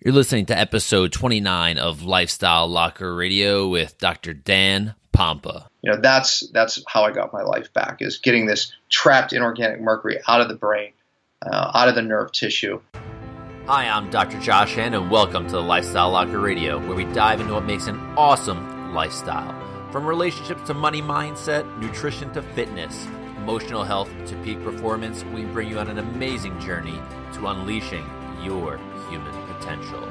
You're listening to episode 29 of Lifestyle Locker Radio with Dr. Dan Pompa. That's how I got my life back, is getting this trapped inorganic mercury out of the brain, out of the nerve tissue. Hi, I'm Dr. Josh Hand, and welcome to the Lifestyle Locker Radio, where we dive into what makes an awesome lifestyle. From relationships to money mindset, nutrition to fitness, emotional health to peak performance, we bring you on an amazing journey to unleashing your human potential.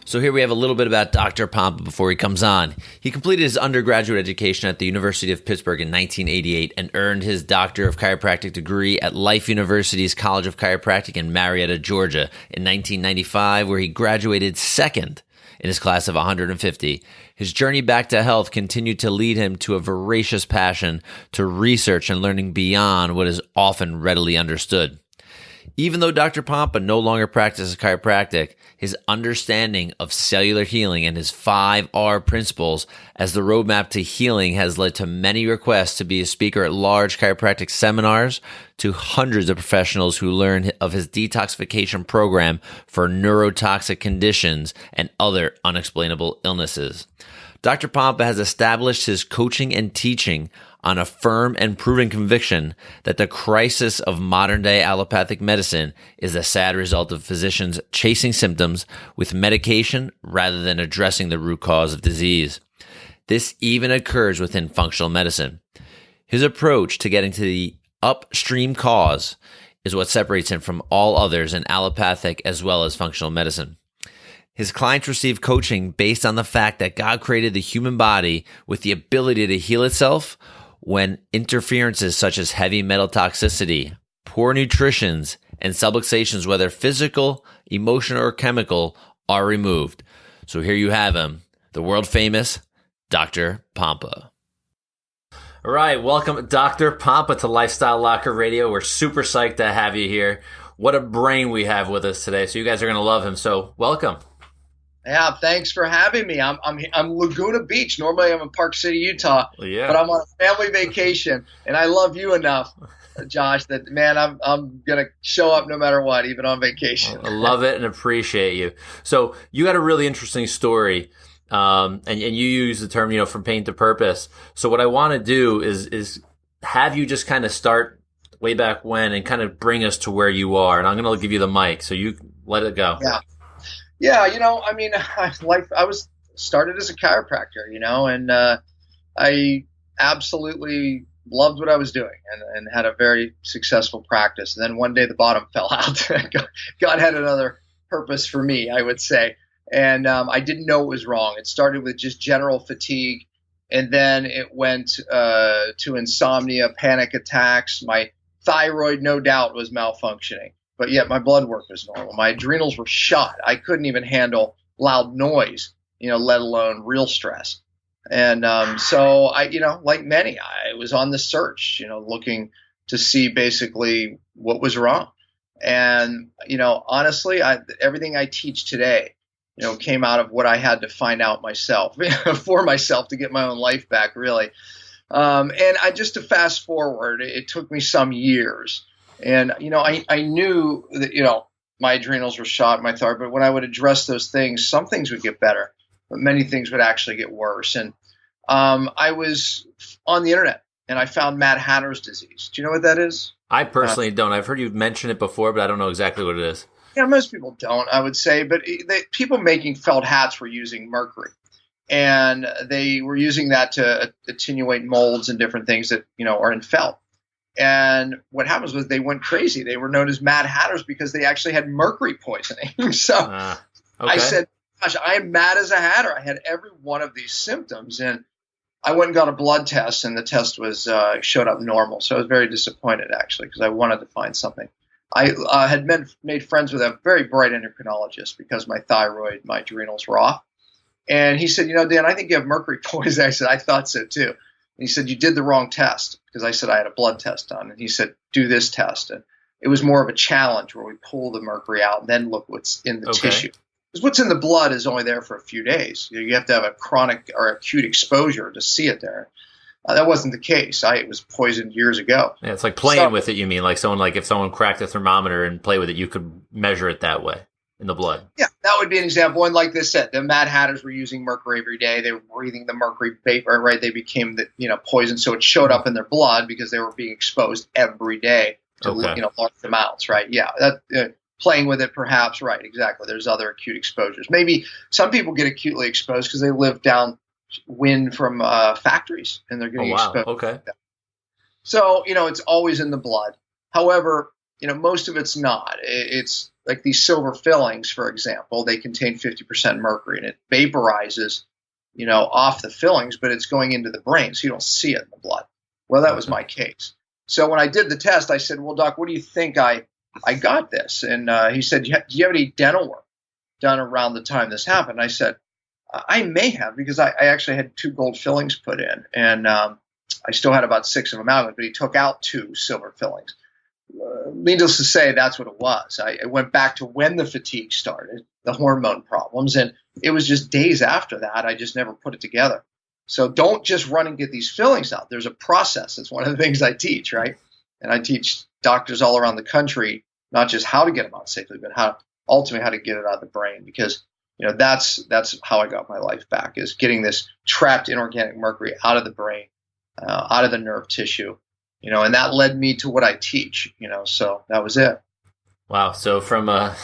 So here we have a little bit about Dr. Pompa before he comes on. He completed his undergraduate education at the University of Pittsburgh in 1988 and earned his Doctor of Chiropractic degree at Life University's College of Chiropractic in Marietta, Georgia in 1995, where he graduated second in his class of 150. His journey back to health continued to lead him to a voracious passion to research and learning beyond what is often readily understood. Even though Dr. Pompa no longer practices chiropractic, his understanding of cellular healing and his 5R principles as the roadmap to healing has led to many requests to be a speaker at large chiropractic seminars, to hundreds of professionals who learn of his detoxification program for neurotoxic conditions and other unexplainable illnesses. Dr. Pompa has established his coaching and teaching on a firm and proven conviction that the crisis of modern-day allopathic medicine is a sad result of physicians chasing symptoms with medication rather than addressing the root cause of disease. This even occurs within functional medicine. His approach to getting to the upstream cause is what separates him from all others in allopathic as well as functional medicine. His clients receive coaching based on the fact that God created the human body with the ability to heal itself when interferences such as heavy metal toxicity, poor nutrition, and subluxations, whether physical, emotional, or chemical, are removed. So here you have him, the world-famous Dr. Pompa. All right, welcome Dr. Pompa to Lifestyle Locker Radio. We're super psyched to have you here. What a brain we have with us today. So you guys are going to love him. So welcome. Yeah, thanks for having me. I'm Laguna Beach. Normally I'm in Park City, Utah, but I'm on a family vacation, and I love you enough, Josh, that man, I'm gonna show up no matter what, even on vacation. I love it and appreciate you. So you got a really interesting story, and you use the term, from pain to purpose. So what I want to do is have you just kind of start way back when and kind of bring us to where you are, and I'm gonna give you the mic, so you let it go. Yeah, I was started as a chiropractor, and I absolutely loved what I was doing and had a very successful practice. And then one day the bottom fell out. God had another purpose for me, I would say. And I didn't know what was wrong. It started with just general fatigue, and then it went to insomnia, panic attacks. My thyroid, no doubt, was malfunctioning. But yet my blood work was normal. My adrenals were shot. I couldn't even handle loud noise, let alone real stress. And so I, like many, I was on the search, looking to see basically what was wrong. And, honestly, everything I teach today, came out of what I had to find out myself, for myself, to get my own life back, really. And just to fast forward, it took me some years. And, I knew that, my adrenals were shot, my thyroid, but when I would address those things, some things would get better, but many things would actually get worse. And I was on the internet and I found Mad Hatter's disease. Do you know what that is? I personally don't. I've heard you mention it before, but I don't know exactly what it is. Yeah, most people don't, I would say. But people making felt hats were using mercury. And they were using that to attenuate molds and different things that, are in felt. And what happens was they went crazy. They were known as Mad Hatters because they actually had mercury poisoning. So okay. I said, gosh, I am mad as a hatter. I had every one of these symptoms. And I went and got a blood test, and the test was showed up normal. So I was very disappointed, actually, because I wanted to find something. I had made friends with a very bright endocrinologist because my thyroid, my adrenals were off. And he said, Dan, I think you have mercury poisoning. I said, I thought so, too. And he said, you did the wrong test, because I said I had a blood test done. And he said, do this test. And it was more of a challenge where we pull the mercury out and then look what's in the tissue. Because what's in the blood is only there for a few days. You have to have a chronic or acute exposure to see it there. That wasn't the case. It was poisoned years ago. Yeah, it's like playing with it, you mean? Like if someone cracked a thermometer and play with it, you could measure it that way. in the blood. Yeah, that would be an example. And like they said, the Mad Hatters were using mercury every day. They were breathing the mercury vapor, right? They became poison, so it showed up in their blood because they were being exposed every day to large amounts, right? Yeah, that playing with it, perhaps, right? Exactly. There's other acute exposures. Maybe some people get acutely exposed because they live downwind from factories and they're getting exposed. Okay. So it's always in the blood. However, most of it's not. It's like these silver fillings, for example, they contain 50% mercury and it vaporizes, off the fillings, but it's going into the brain, so you don't see it in the blood. Well, that was my case. So when I did the test, I said, well, Doc, what do you think I got this? And he said, do you have any dental work done around the time this happened? I said, I may have, because I actually had 2 gold fillings put in, and I still had about 6 of them out, but he took out 2 silver fillings. Needless to say, that's what it was. I went back to when the fatigue started, the hormone problems, and it was just days after that. I just never put it together. So don't just run and get these fillings out. There's a process. It's one of the things I teach, right? And I teach doctors all around the country, not just how to get them out safely, but how to get it out of the brain, because that's how I got my life back, is getting this trapped inorganic mercury out of the brain, out of the nerve tissue. And that led me to what I teach, so that was it. Wow. So from a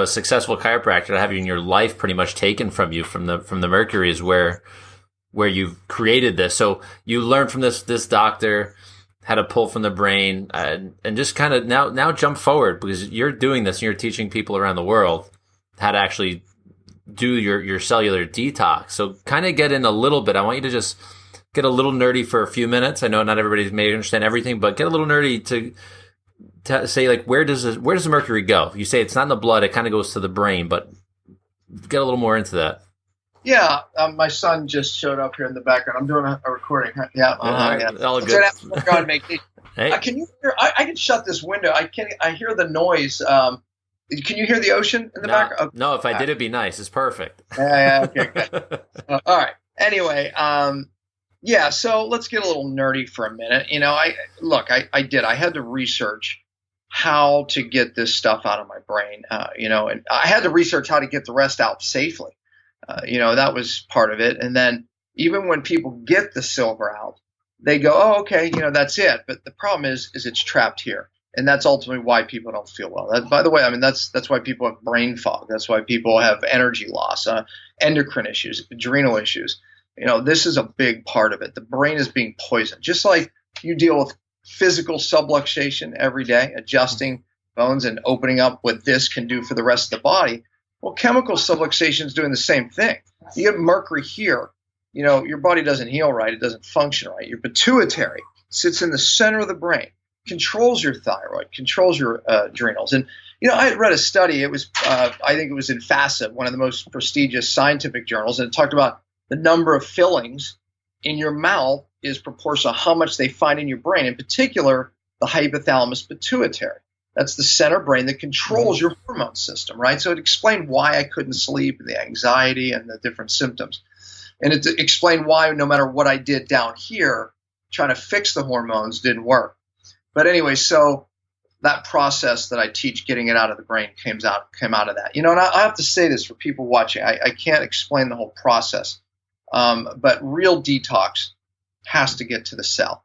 successful chiropractor to having your life pretty much taken from you from the Mercury is where you've created this. So you learned from this doctor how to pull from the brain and just kind of now jump forward, because you're doing this and you're teaching people around the world how to actually do your cellular detox. So kind of get in a little bit. I want you to just get a little nerdy for a few minutes. I know not everybody may understand everything, but get a little nerdy to say, like, where does the mercury go? You say it's not in the blood; it kind of goes to the brain, but get a little more into that. Yeah, my son just showed up here in the background. I'm doing a recording. Yeah, all good. On vacation. Hey. Can you hear? I can shut this window. I hear the noise. Can you hear the ocean in the background? Okay. No, if I did, it'd be nice. It's perfect. Yeah. Okay. Good. All right. Anyway, yeah, so let's get a little nerdy for a minute. I had to research how to get this stuff out of my brain, and I had to research how to get the rest out safely. That was part of it. And then even when people get the silver out, they go, oh, okay, that's it. But the problem is it's trapped here. And that's ultimately why people don't feel well. By the way, that's why people have brain fog. That's why people have energy loss, endocrine issues, adrenal issues. This is a big part of it. The brain is being poisoned. Just like you deal with physical subluxation every day, adjusting bones and opening up what this can do for the rest of the body. Well, chemical subluxation is doing the same thing. You get mercury here, your body doesn't heal right. It doesn't function right. Your pituitary sits in the center of the brain, controls your thyroid, controls your adrenals. And, I had read a study. It was, I think it was in FASA, one of the most prestigious scientific journals, and it talked about the number of fillings in your mouth is proportional to how much they find in your brain, in particular, the hypothalamus pituitary. That's the center brain that controls your hormone system, right? So it explained why I couldn't sleep, the anxiety, and the different symptoms. And it explained why no matter what I did down here, trying to fix the hormones didn't work. But anyway, so that process that I teach, getting it out of the brain, came out of that. And I have to say this for people watching. I can't explain the whole process. But real detox has to get to the cell.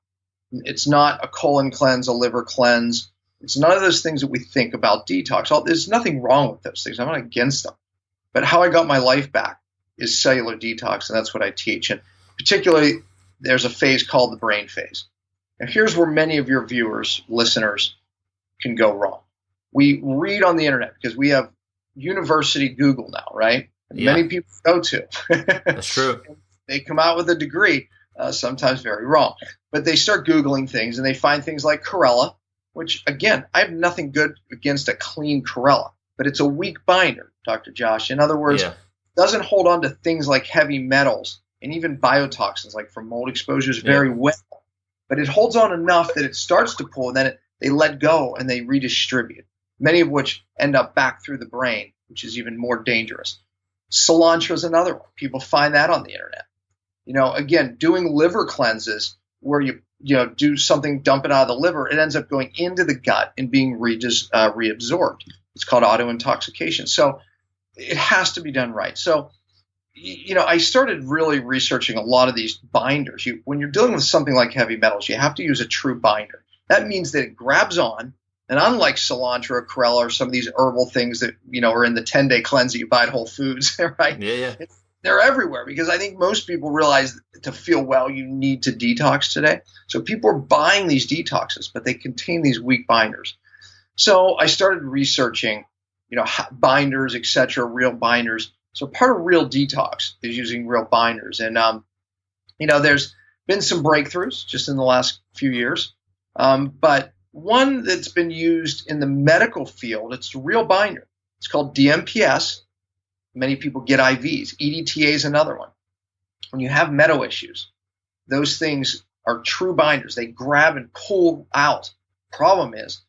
It's not a colon cleanse, a liver cleanse. It's none of those things that we think about detox. There's nothing wrong with those things. I'm not against them. But how I got my life back is cellular detox, and that's what I teach. And particularly, there's a phase called the brain phase. Now, here's where many of your viewers, listeners, can go wrong. We read on the internet because we have University Google now, right? Yeah. Many people go to. That's true. They come out with a degree, sometimes very wrong. But they start Googling things, and they find things like chlorella, which, again, I have nothing good against a clean chlorella, but it's a weak binder, Dr. Josh. In other words, it doesn't hold on to things like heavy metals and even biotoxins, like from mold exposures, very well. But it holds on enough that it starts to pull, and then they let go and they redistribute, many of which end up back through the brain, which is even more dangerous. Cilantro is another one. People find that on the internet. Again, doing liver cleanses where you do something, dump it out of the liver, it ends up going into the gut and being reabsorbed. It's called autointoxication. So it has to be done right. So, I started really researching a lot of these binders. When you're dealing with something like heavy metals, you have to use a true binder. That means that it grabs on, and unlike cilantro or chlorella or some of these herbal things that, are in the 10-day cleanse that you buy at Whole Foods, right? Yeah. They're everywhere, because I think most people realize to feel well, you need to detox today. So people are buying these detoxes, but they contain these weak binders. So I started researching, binders, et cetera, real binders. So part of real detox is using real binders. And, there's been some breakthroughs just in the last few years. But one that's been used in the medical field, it's a real binder. It's called DMPS. Many people get IVs. EDTA is another one. When you have metal issues, those things are true binders. They grab and pull out. Problem is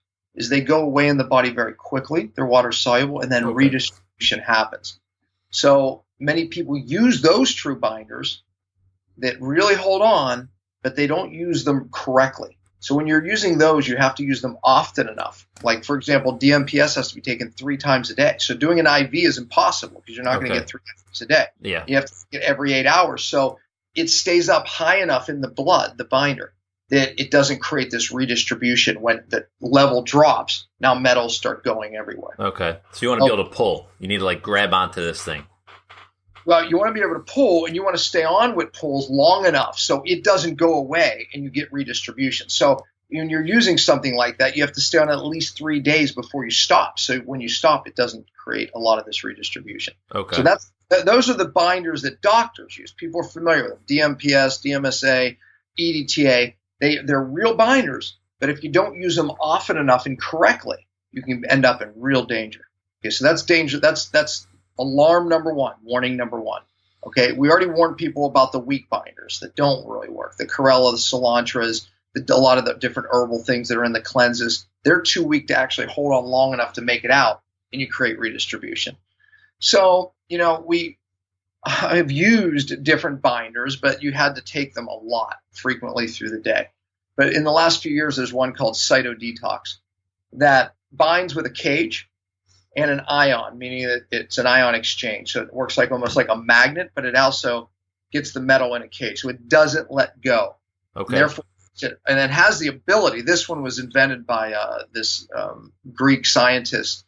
they go away in the body very quickly. They're water soluble, and then redistribution happens. So many people use those true binders that really hold on, but they don't use them correctly. So when you're using those, you have to use them often enough. Like, for example, DMPS has to be taken 3 times a day. So doing an IV is impossible, because you're not going to get 3 times a day. Yeah. You have to get every 8 hours. So it stays up high enough in the blood, the binder, that it doesn't create this redistribution. When the level drops, now metals start going everywhere. Okay. So you want to be able to pull. You need to grab onto this thing. Well, you want to be able to pull, and you want to stay on with pulls long enough so it doesn't go away and you get redistribution. So when you're using something like that, you have to stay on at least 3 days before you stop. So when you stop, it doesn't create a lot of this redistribution. Okay. So those are the binders that doctors use. People are familiar with them. DMPS, DMSA, EDTA. They're real binders, but if you don't use them often enough and correctly, you can end up in real danger. Okay, so that's danger. That's alarm number 1, warning number 1. Okay, we already warned people about the weak binders that don't really work. The chlorella, the cilantras, a lot of the different herbal things that are in the cleanses, they're too weak to actually hold on long enough to make it out, and you create redistribution. So, we have used different binders, but you had to take them a lot, frequently through the day. But in the last few years, there's one called Detox that binds with a cage and an ion, meaning that it's an ion exchange. So it works almost like a magnet, but it also gets the metal in a cage. So it doesn't let go. Okay. Therefore, and it has the ability. This one was invented by this Greek scientist,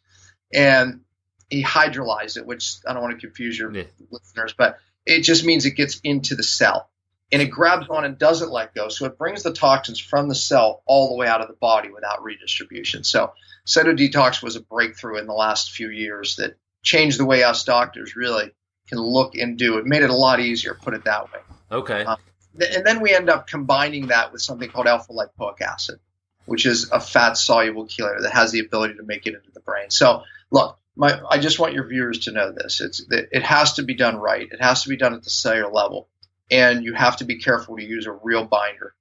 and he hydrolyzed it, which I don't want to confuse your listeners, but it just means it gets into the cell. And it grabs on and doesn't let go. So it brings the toxins from the cell all the way out of the body without redistribution. So Detox was a breakthrough in the last few years that changed the way us doctors really can look and do it. Made it a lot easier, put it that way. Okay. And then we end up combining that with something called alpha-lipoic acid, which is a fat-soluble chelator that has the ability to make it into the brain. So look, I just want your viewers to know this. It has to be done right. It has to be done at the cellular level. And you have to be careful to use a real binder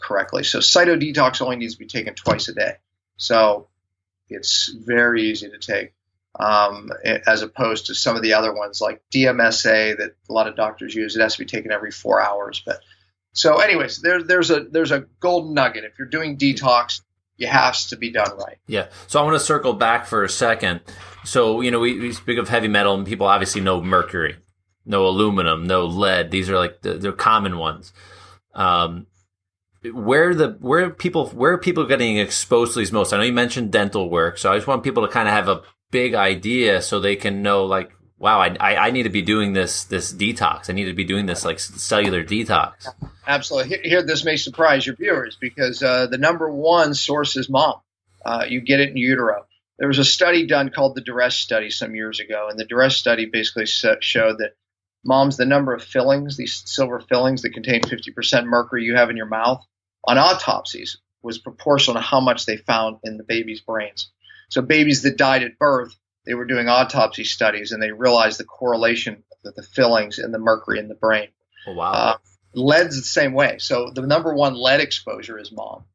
correctly. So Detox only needs to be taken twice a day. So it's very easy to take, as opposed to some of the other ones like DMSA that a lot of doctors use. It has to be taken every 4 hours. But so anyways, there's a golden nugget. If you're doing detox, it has to be done right. Yeah. So I want to circle back for a second. So, we speak of heavy metal, and people obviously know mercury. No aluminum, no lead. These are like the common ones. Where are people getting exposed to these most? I know you mentioned dental work, so I just want people to kind of have a big idea so they can know, like, wow, I need to be doing this detox. I need to be doing this like cellular detox. Absolutely. Here, this may surprise your viewers, because the number 1 source is mom. You get it in utero. There was a study done called the duress study some years ago, and the duress study basically showed that moms, the number of fillings, these silver fillings that contain 50% mercury you have in your mouth, on autopsies was proportional to how much they found in the baby's brains. So babies that died at birth, they were doing autopsy studies, and they realized the correlation of the fillings and the mercury in the brain. Oh, wow. Lead's the same way. So the number 1 lead exposure is mom.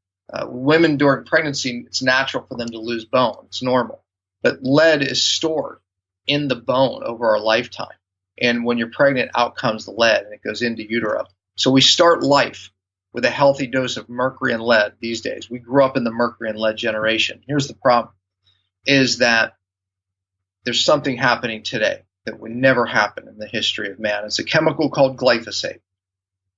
Women during pregnancy, it's natural for them to lose bone. It's normal. But lead is stored in the bone over our lifetime. And when you're pregnant, out comes the lead, and it goes into utero. So we start life with a healthy dose of mercury and lead these days. We grew up in the mercury and lead generation. Here's the problem, is that there's something happening today that would never happen in the history of man. It's a chemical called glyphosate.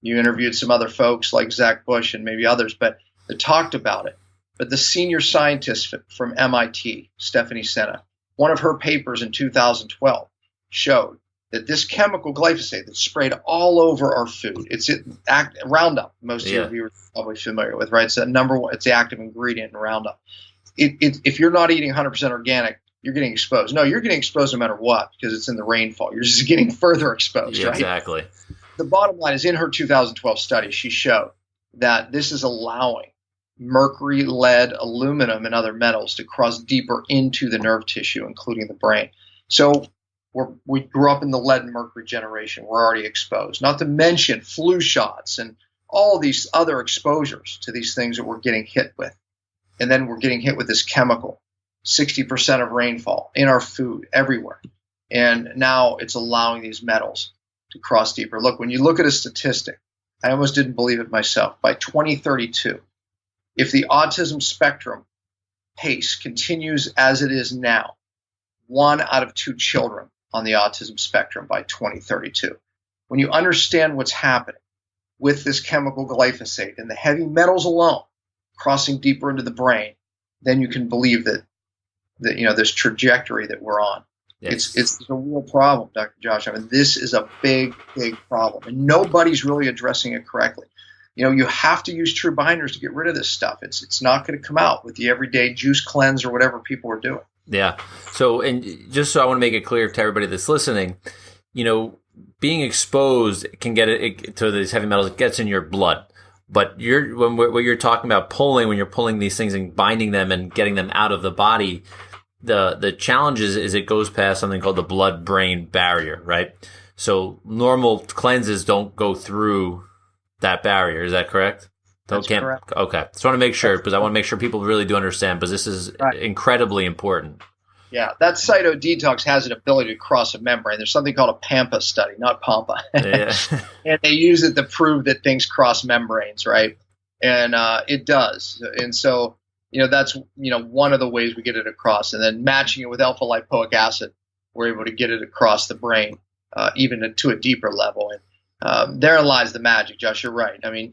You interviewed some other folks like Zach Bush and maybe others, but they talked about it. But the senior scientist from MIT, Stephanie Sena, one of her papers in 2012 showed that this chemical glyphosate that's sprayed all over our food, it's Roundup, most of your viewers are probably familiar with, right? It's the number one, it's the active ingredient in Roundup. If you're not eating 100% organic, you're getting exposed. No, you're getting exposed no matter what, because it's in the rainfall. You're just getting further exposed, right? Exactly. The bottom line is, in her 2012 study, she showed that this is allowing mercury, lead, aluminum, and other metals to cross deeper into the nerve tissue, including the brain. So we grew up in the lead and mercury generation. We're already exposed, not to mention flu shots and all these other exposures to these things that we're getting hit with. And then we're getting hit with this chemical, 60% of rainfall in our food everywhere. And now it's allowing these metals to cross deeper. Look, when you look at a statistic, I almost didn't believe it myself. By 2032, if the autism spectrum pace continues as it is now, 1 out of 2 children on the autism spectrum by 2032. When you understand what's happening with this chemical glyphosate and the heavy metals alone crossing deeper into the brain, then you can believe that this trajectory that we're on. Yes. It's a real problem, Dr. Josh. I mean, this is a big, big problem, and nobody's really addressing it correctly. You have to use true binders to get rid of this stuff. It's not going to come out with the everyday juice cleanse or whatever people are doing. Yeah. So, and just so I want to make it clear to everybody that's listening, being exposed can get it to these heavy metals. It gets in your blood. But what you're talking about when you're pulling these things and binding them and getting them out of the body, the challenge is it goes past something called the blood-brain barrier, right? So normal cleanses don't go through that barrier. Is that correct? Correct. Okay. Just want to make sure, because I want to make sure people really do understand, because this is incredibly important. Yeah, that Detox has an ability to cross a membrane. There's something called a Pompa study, not Pompa. Yeah. And they use it to prove that things cross membranes, right? And it does. And so, that's, one of the ways we get it across. And then matching it with alpha lipoic acid, we're able to get it across the brain, even to a deeper level. And therein lies the magic, Josh. You're right. I mean,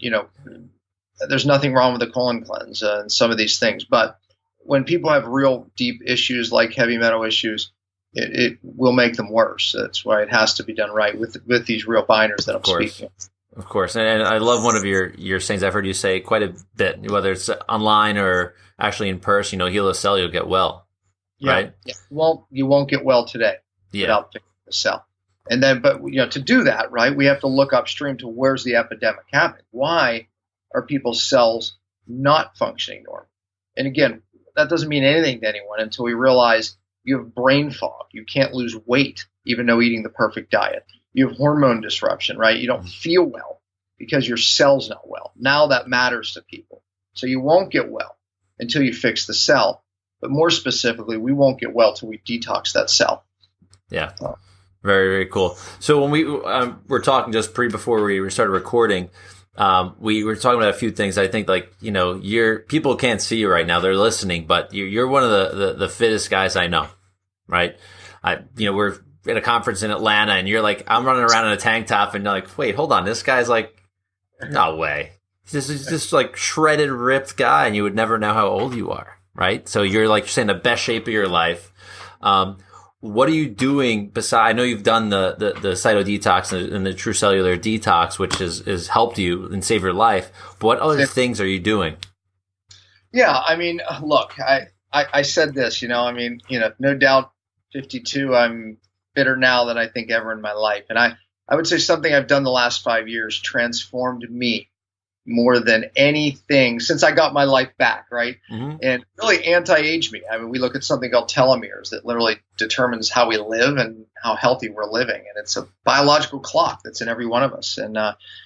there's nothing wrong with the colon cleanse and some of these things. But when people have real deep issues like heavy metal issues, it will make them worse. That's why it has to be done right with these real binders that I'm speaking of. Of course. And I love one of your sayings. I've heard you say quite a bit, whether it's online or actually in person, heal a cell, you'll get well. Yeah. Right? Yeah. Well, you won't get well today without fixing the cell. And then, but to do that, right, we have to look upstream to where's the epidemic happening. Why are people's cells not functioning normally? And again, that doesn't mean anything to anyone until we realize you have brain fog. You can't lose weight, even though eating the perfect diet. You have hormone disruption, right? You don't feel well because your cell's not well. Now that matters to people. So you won't get well until you fix the cell. But more specifically, we won't get well till we detox that cell. Yeah. Very, very cool. So when we were talking just before we started recording, we were talking about a few things. I think people can't see you right now. They're listening, but you're one of the fittest guys I know, right? We're at a conference in Atlanta and you're like, I'm running around in a tank top and you're like, wait, hold on. This guy's like, no way. This is just like shredded, ripped guy. And you would never know how old you are. Right. So you're saying the best shape of your life. What are you doing besides? I know you've done the cyto detox and the true cellular detox, which has helped you and saved your life. But what other things are you doing? Yeah, I mean, look, I said this, no doubt 52, I'm fitter now than I think ever in my life. And I would say something I've done the last 5 years transformed me more than anything since I got my life back, right? Mm-hmm. And really anti-age me. I mean, we look at something called telomeres that literally determines how we live and how healthy we're living. And it's a biological clock that's in every one of us. And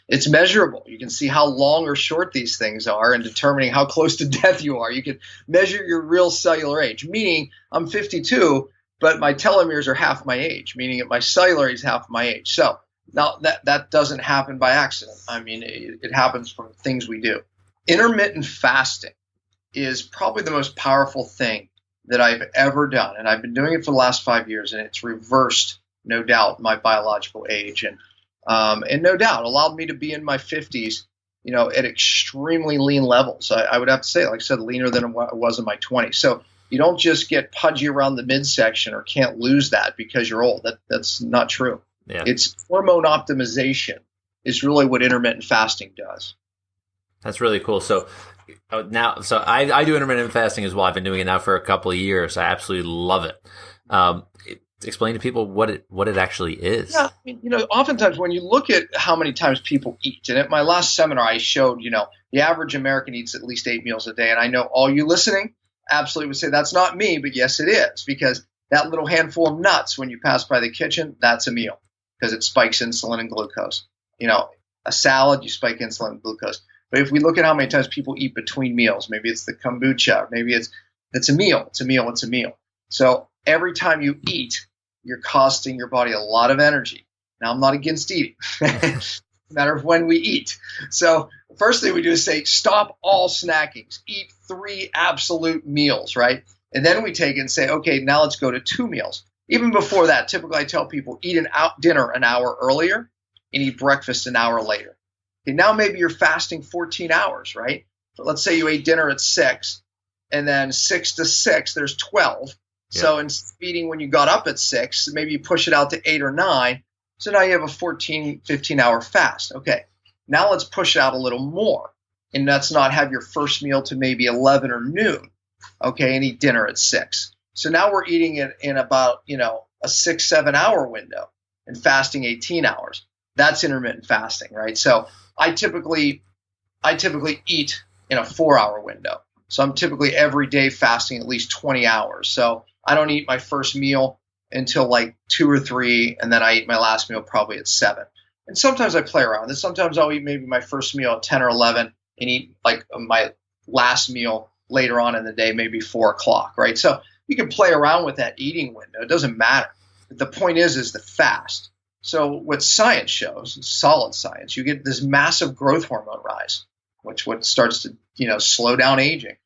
it's measurable. You can see how long or short these things are and determining how close to death you are. You can measure your real cellular age, meaning I'm 52, but my telomeres are half my age, meaning that my cellular age is half my age. So Now, that doesn't happen by accident. I mean, it happens from things we do. Intermittent fasting is probably the most powerful thing that I've ever done. And I've been doing it for the last 5 years, and it's reversed, no doubt, my biological age. And no doubt allowed me to be in my 50s, at extremely lean levels. I would have to say, like I said, leaner than I was in my 20s. So you don't just get pudgy around the midsection or can't lose that because you're old. That's not true. Yeah. It's hormone optimization is really what intermittent fasting does. That's really cool. So I do intermittent fasting as well. I've been doing it now for a couple of years. I absolutely love it. Explain to people what it actually is. Yeah, oftentimes when you look at how many times people eat, and at my last seminar I showed, the average American eats at least 8 meals a day, and I know all you listening absolutely would say that's not me, but yes it is, because that little handful of nuts when you pass by the kitchen, that's a meal, because it spikes insulin and glucose. A salad, you spike insulin and glucose. But if we look at how many times people eat between meals, maybe it's the kombucha, maybe it's a meal, it's a meal. So every time you eat, you're costing your body a lot of energy. Now, I'm not against eating. It's a matter of when we eat. So the first thing we do is say, stop all snacking. Eat 3 absolute meals, right? And then we take it and say, okay, now let's go to 2 meals. Even before that, typically I tell people, eat dinner an hour earlier and eat breakfast an hour later. Okay, now maybe you're fasting 14 hours, right? So let's say you ate dinner at 6, and then 6 to 6, there's 12. Yeah. So instead of eating when you got up at 6, maybe you push it out to 8 or 9. So now you have a 14, 15-hour fast. Okay, now let's push it out a little more. And let's not have your first meal to maybe 11 or noon, okay, and eat dinner at 6. So now we're eating it in about, a 6-7 hour window and fasting 18 hours. That's intermittent fasting, right? So I typically eat in a 4-hour window. So I'm typically every day fasting at least 20 hours. So I don't eat my first meal until like 2 or 3, and then I eat my last meal probably at 7. And sometimes I play around with it. Sometimes I'll eat maybe my first meal at 10 or 11 and eat like my last meal later on in the day, maybe 4 o'clock, right? So you can play around with that eating window. It doesn't matter. But the point is the fast. So what science shows, solid science, you get this massive growth hormone rise, which what starts to slow down aging.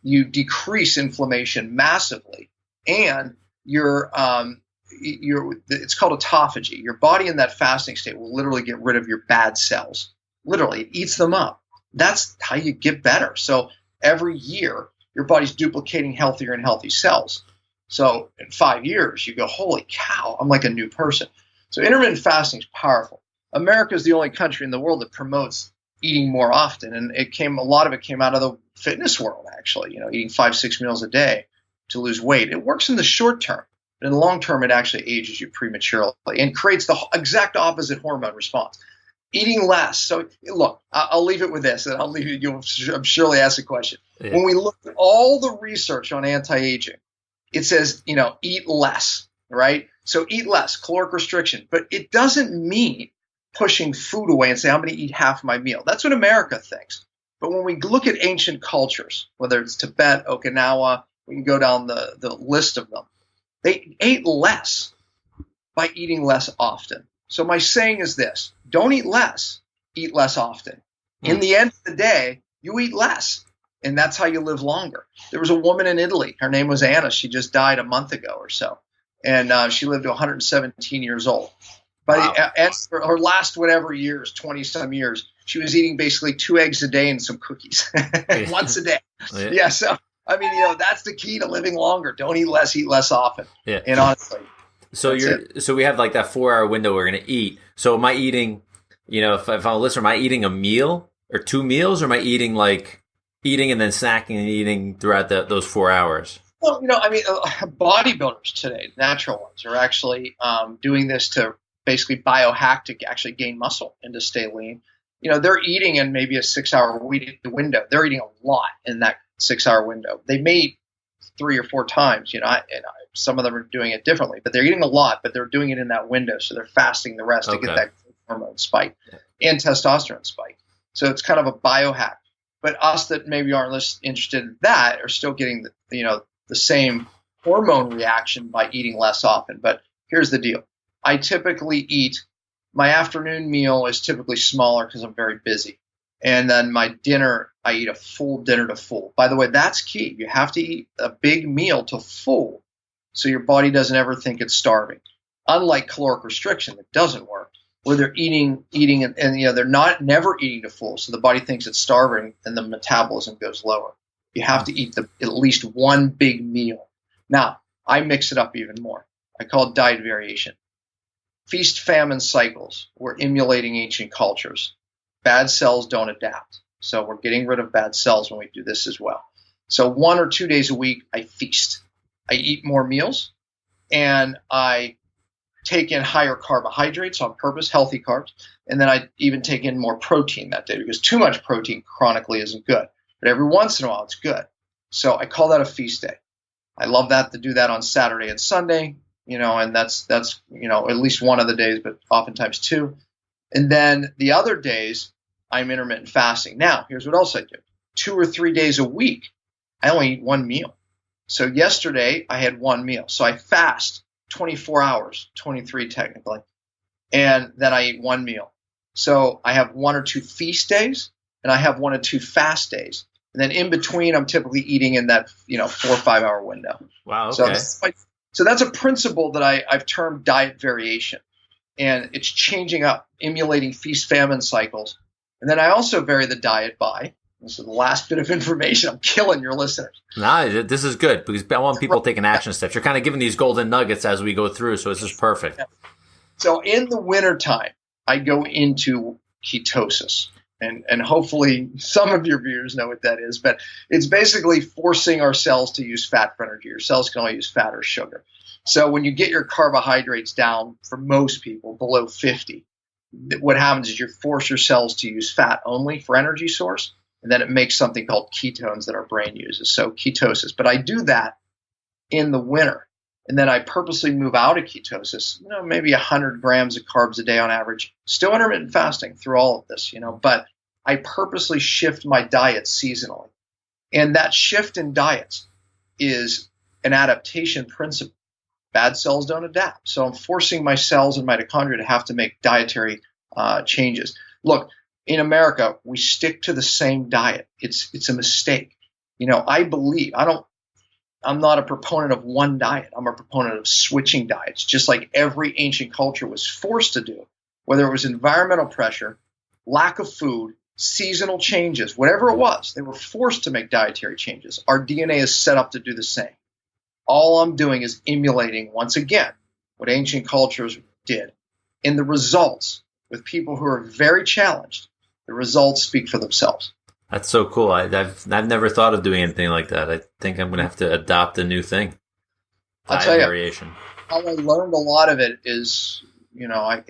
You decrease inflammation massively, and it's called autophagy. Your body in that fasting state will literally get rid of your bad cells. Literally, it eats them up. That's how you get better. So every year, your body's duplicating healthier and healthy cells. So in 5 years, you go, holy cow, I'm like a new person. So intermittent fasting is powerful. America is the only country in the world that promotes eating more often, and a lot of it came out of the fitness world, actually. Eating 5-6 meals a day to lose weight. It works in the short term, but in the long term, it actually ages you prematurely and creates the exact opposite hormone response. Eating less. So look, I'll leave it with this, and you'll surely ask a question. Yeah. When we look at all the research on anti-aging, it says, eat less, right? So eat less, caloric restriction, but it doesn't mean pushing food away and say, I'm going to eat half my meal. That's what America thinks. But when we look at ancient cultures, whether it's Tibet, Okinawa, we can go down the list of them, they ate less by eating less often. So my saying is this: don't eat less often. In the end of the day, you eat less, and that's how you live longer. There was a woman in Italy. Her name was Anna. She just died a month ago or so, and she lived to 117 years old. But wow. Her last whatever years, 20-some years, she was eating basically 2 eggs a day and some cookies once a day. Yeah, so I mean, that's the key to living longer. Don't eat less often. Yeah. And honestly, so we have like that 4-hour window we're going to eat. So am I eating, if I'm a listener, am I eating a meal or 2 meals, or am I eating and then snacking and eating throughout those 4 hours? Well, bodybuilders today, natural ones, are actually doing this to basically biohack to actually gain muscle and to stay lean. They're eating in maybe a 6-hour window. They're eating a lot in that 6-hour window. They may eat 3 or 4 times, and some of them are doing it differently, but they're eating a lot, but they're doing it in that window. So they're fasting the rest to get that hormone spike and testosterone spike. So it's kind of a biohack. But us that maybe aren't less interested in that are still getting the same hormone reaction by eating less often. But here's the deal. I typically eat My afternoon meal is typically smaller because I'm very busy. And then my dinner, I eat a full dinner to full. By the way, that's key. You have to eat a big meal to full so your body doesn't ever think it's starving. Unlike caloric restriction, that doesn't work, where they're eating, and they're never eating to full, so the body thinks it's starving and the metabolism goes lower. You have to eat at least one big meal. Now, I mix it up even more. I call it diet variation. Feast-famine cycles. We're emulating ancient cultures. Bad cells don't adapt. So we're getting rid of bad cells when we do this as well. So 1 or 2 days a week, I feast. I eat more meals, and I take in higher carbohydrates on purpose, healthy carbs, and then I even take in more protein that day, because too much protein chronically isn't good. But every once in a while, it's good. So I call that a feast day. I love that, to do that on Saturday and Sunday, and that's at least one of the days, but oftentimes two. And then the other days, I'm intermittent fasting. Now, here's what else I do. 2 or 3 days a week, I only eat one meal. So yesterday, I had one meal. So I fast 24 hours, 23 technically, and then I eat one meal. So I have 1 or 2 feast days, and I have 1 or 2 fast days. And then in between, I'm typically eating in that 4 or 5 hour window. Wow. Okay. So that's a principle that I've termed diet variation, and it's changing up, emulating feast-famine cycles. And then I also vary the diet by, this is the last bit of information. I'm killing your listeners. No, this is good, because I want people taking action steps. You're kind of giving these golden nuggets as we go through, so it's just perfect. Yeah. So in the wintertime, I go into ketosis. And hopefully some of your viewers know what that is, but it's basically forcing our cells to use fat for energy. Your cells can only use fat or sugar. So when you get your carbohydrates down, for most people, below 50, what happens is you force your cells to use fat only for energy source, and then it makes something called ketones that our brain uses, so ketosis. But I do that in the winter, and then I purposely move out of ketosis, maybe 100 grams of carbs a day on average, still intermittent fasting through all of this, but I purposely shift my diet seasonally. And that shift in diets is an adaptation principle. Bad cells don't adapt. So I'm forcing my cells and mitochondria to have to make dietary changes. Look, in America, we stick to the same diet. It's a mistake. I'm not a proponent of one diet. I'm a proponent of switching diets, just like every ancient culture was forced to do, whether it was environmental pressure, lack of food, seasonal changes, whatever it was. They were forced to make dietary changes. Our DNA is set up to do the same. All I'm doing is emulating, once again, what ancient cultures did. And the results, with people who are very challenged, the results speak for themselves. That's so cool. I've never thought of doing anything like that. I think I'm going to have to adopt a new thing. I'll tell you, variation. How I learned a lot of it is, I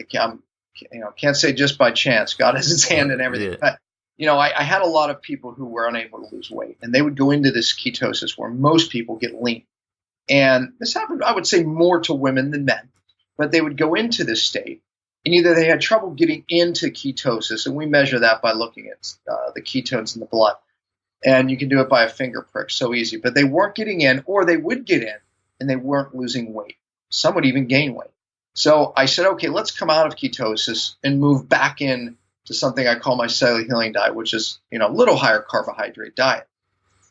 can't say just by chance. God has His hand in everything. Yeah. But, I had a lot of people who were unable to lose weight, and they would go into this ketosis where most people get lean. And this happened, I would say, more to women than men. But they would go into this state, and either they had trouble getting into ketosis, and we measure that by looking at the ketones in the blood. And you can do it by a finger prick, so easy. But they weren't getting in, or they would get in, and they weren't losing weight. Some would even gain weight. So I said, okay, let's come out of ketosis and move back in to something I call my cellular healing diet, which is a little higher carbohydrate diet.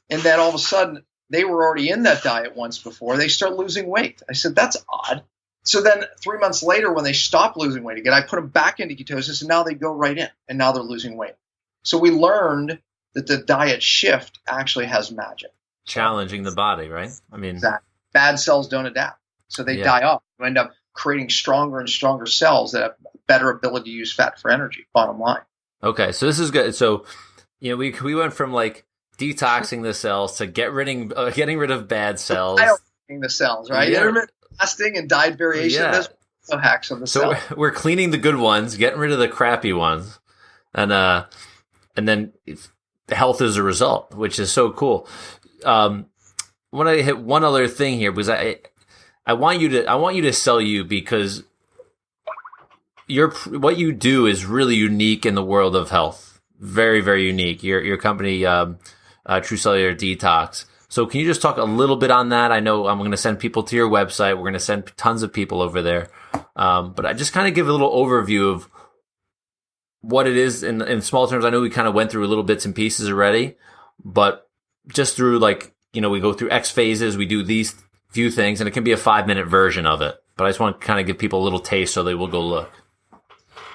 And then all of a sudden, they were already in that diet once before. They start losing weight. I said, that's odd. So then 3 months later, when they stop losing weight again, I put them back into ketosis, and now they go right in, and now they're losing weight. So we learned that the diet shift actually has magic. Challenging the body, right? I mean, exactly. Bad cells don't adapt, so they die off. You end up creating stronger and stronger cells that have better ability to use fat for energy, bottom line. Okay, so this is good. So, we went from like detoxing the cells to getting rid of bad cells. Detoxing the cells, right? Yeah. Intermittent fasting and diet variation. Yeah. There's no hacks on the So cell. we're cleaning the good ones, getting rid of the crappy ones, and then health is a result, which is so cool. I want to hit one other thing here, because I want you to sell you, because what you do is really unique in the world of health. Very, very unique. Your company, True Cellular Detox. So can you just talk a little bit on that? I know I'm going to send people to your website. We're going to send tons of people over there. But I just kind of give a little overview of what it is in small terms. I know we kind of went through little bits and pieces already, but just through we go through X phases, we do these few things, and it can be a 5-minute version of it. But I just want to kind of give people a little taste so they will go look.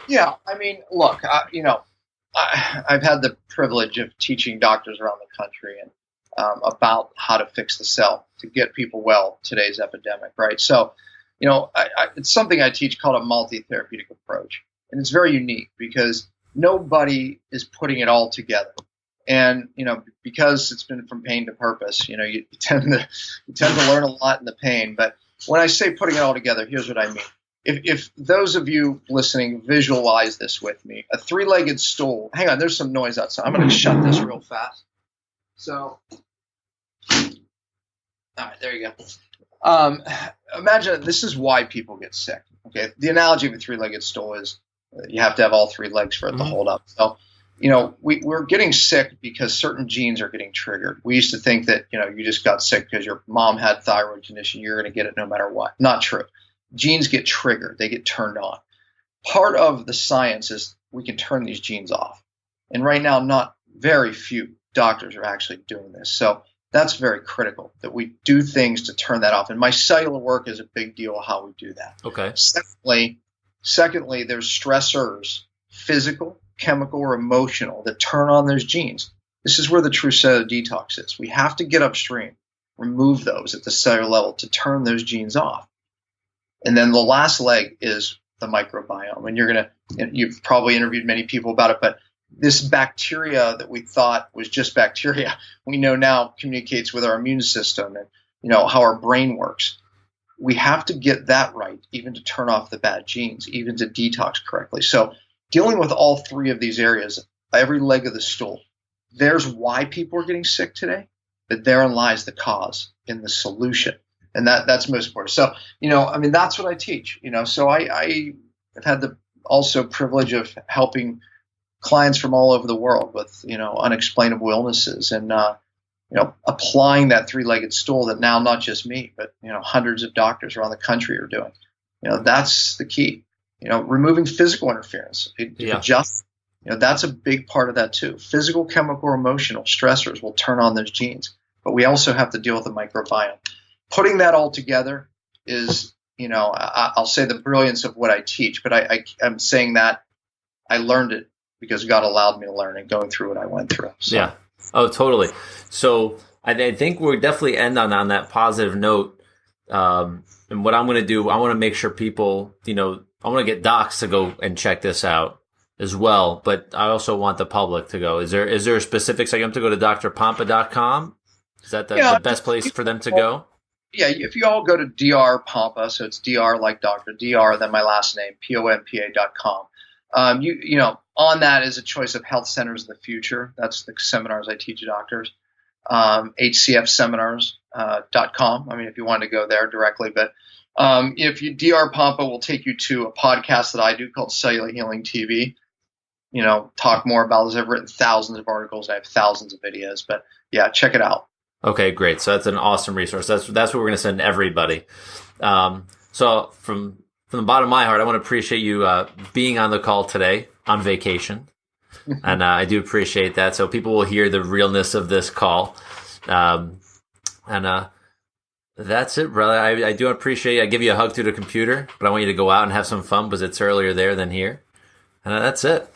Yeah, I mean, look, I've had the privilege of teaching doctors around the country and about how to fix the cell to get people well today's epidemic, right? So, it's something I teach called a multi-therapeutic approach. And it's very unique because nobody is putting it all together. And, because it's been from pain to purpose, you tend to learn a lot in the pain. But when I say putting it all together, here's what I mean. If those of you listening visualize this with me, a 3-legged stool. Hang on, there's some noise outside. I'm going to shut this real fast. So, all right, there you go. Imagine this is why people get sick. Okay, the analogy of a 3-legged stool is you have to have all 3 legs for it to hold up. So, we're getting sick because certain genes are getting triggered. We used to think that, you just got sick because your mom had thyroid condition. You're going to get it no matter what. Not true. Genes get triggered. They get turned on. Part of the science is we can turn these genes off. And right now, not very few doctors are actually doing this. So that's very critical that we do things to turn that off. And my cellular work is a big deal of how we do that. Okay. Secondly, there's stressors, physical, chemical, or emotional, that turn on those genes. This is where the true cellular detox is. We have to get upstream, remove those at the cellular level to turn those genes off. And then the last leg is the microbiome. And you've probably interviewed many people about it, but this bacteria that we thought was just bacteria, we know now communicates with our immune system and, how our brain works. We have to get that right, even to turn off the bad genes, even to detox correctly. So dealing with all 3 of these areas, every leg of the stool, there's why people are getting sick today, but therein lies the cause and the solution. And that's most important. So, that's what I teach, So I have had the also privilege of helping clients from all over the world with, unexplainable illnesses and, applying that 3-legged stool that now not just me, but, hundreds of doctors around the country are doing. That's the key. Removing physical interference. That's a big part of that too. Physical, chemical, or emotional stressors will turn on those genes. But we also have to deal with the microbiome. Putting that all together is, I'll say the brilliance of what I teach, but I'm saying that I learned it because God allowed me to learn and going through what I went through. So. Yeah. Oh, totally. So I think we'll definitely end on that positive note. And what I'm going to do, I want to make sure people, I want to get docs to go and check this out as well. But I also want the public to go. Is there specifics? I have to go to drpompa.com. Is that the best place for them to go? Yeah, if you all go to Dr. Pompa, so it's Dr. like Doctor, Dr. then my last name, pompa.com. On that is a choice of health centers of the future. That's the seminars I teach doctors. hcfseminars.com. If you want to go there directly, but if you Dr. Pompa will take you to a podcast that I do called Cellular Healing TV. Talk more about this. I've written thousands of articles. I have thousands of videos, but yeah, check it out. Okay, great. So that's an awesome resource. That's what we're going to send everybody. So from the bottom of my heart, I want to appreciate you being on the call today on vacation. And I do appreciate that. So people will hear the realness of this call. That's it, brother. I do appreciate it. I give you a hug through the computer, but I want you to go out and have some fun because it's earlier there than here. And that's it.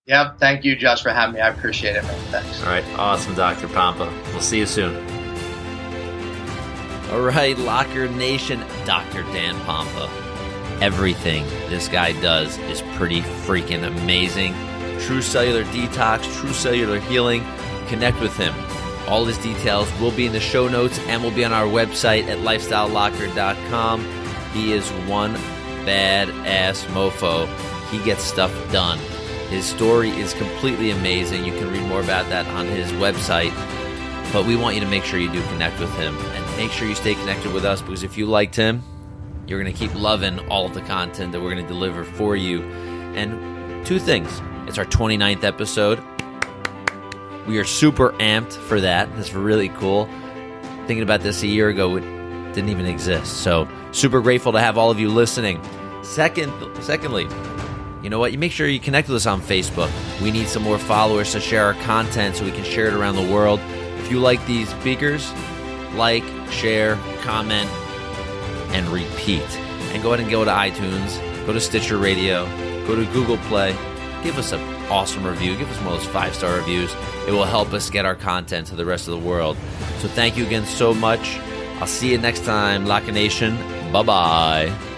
Yeah, thank you, Josh, for having me. I appreciate it, man. Thanks. All right. Awesome, Dr. Pompa. We'll see you soon. All right, Locker Nation, Dr. Dan Pompa. Everything this guy does is pretty freaking amazing. True cellular detox, true cellular healing. Connect with him. All his details will be in the show notes and will be on our website at lifestylelocker.com. He is one badass mofo. He gets stuff done. His story is completely amazing. You can read more about that on his website. But we want you to make sure you do connect with him and make sure you stay connected with us, because if you liked him, you're going to keep loving all of the content that we're going to deliver for you. And 2 things. It's our 29th episode. We are super amped for that. That's really cool. Thinking about this a year ago, it didn't even exist. So super grateful to have all of you listening. Secondly, you know what? You make sure you connect with us on Facebook. We need some more followers to share our content so we can share it around the world. If you like these speakers, like, share, comment, and repeat. And go ahead and go to iTunes, go to Stitcher Radio, go to Google Play. Give us an awesome review. Give us one of those 5-star reviews. It will help us get our content to the rest of the world. So thank you again so much. I'll see you next time, Laka Nation. Bye-bye.